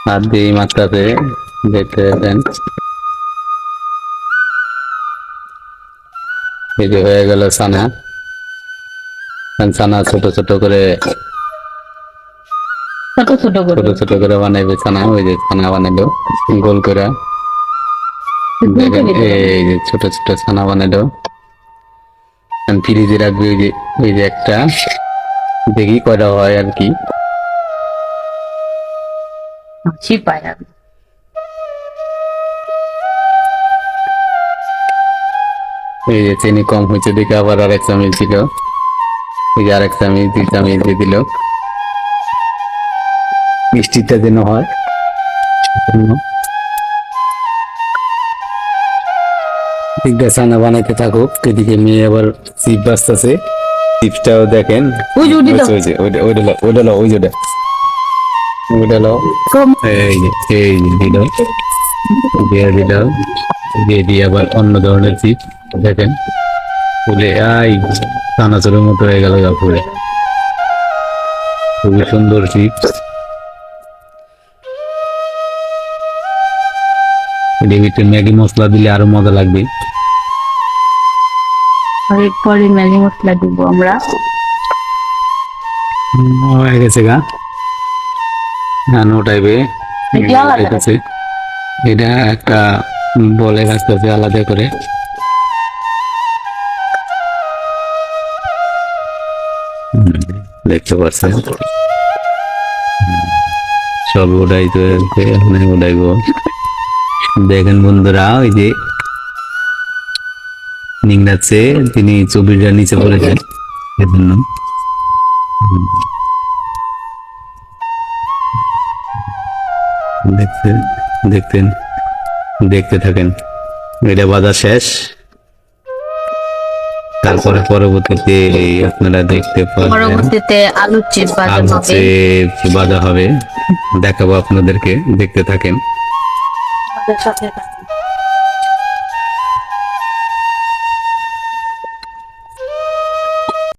হাত দিয়ে মাত্রাতে দেখতে দেন। এই যে হয়ে গেল ছানা। ছানা ছোট ছোট করে ছোট ছোট করে বানাইবে ছানা। ওই যে ছানা বানাইলো গোল করে, দেখেন এই যে ছোট ছোট ছানা বানাইলো। ফ্রিজে রাখবে। ওই যে একটা দেখি কয়টা হয় আর কি। এই যে চিনি কম হয়েছে দেখে আবার আরেক চামচ দিল। এই যে আরেক চামচ 2 চামচ দিয়ে দিল, মিষ্টিটা যেন হয়। এদিকে ছানা বানাইতে থাকুক, এদিকে মেয়ে আবার চিপ বাজতেছে। চিপসটাও দেখেন, ওই যে দিল, দিয়ে দিয়ে আবার অন্য ধরনের চিপ দেখেন ফুলে চানাচুরের মতো হয়ে গেল পুরে। খুবই সুন্দর চিপস। ভিতরে ম্যাগি মশলা দিলে আরো মজা লাগবে। পরে ম্যাগি মশলা দিব আমরা। হয়ে গেছে গা, ওটাইবে। এটা একটা বলে রাখতেছে আলাদা করে। দেখতে পাচ্ছেন সব উঠাইতে উঠাইব। দেখেন বন্ধুরা, ওই যে নিংড়াচ্ছে, তিনি চবিটা নিচে পড়েছেন এজন্য। দেখতে থাকেন। এটা বাঁধা শেষ, তারপরে পরবর্তীতে আপনারা দেখতে পাবেন পরবর্তীতে আলুর চিপস বাঁধা হবে। দেখাবো আপনাদেরকে, দেখতে থাকেন।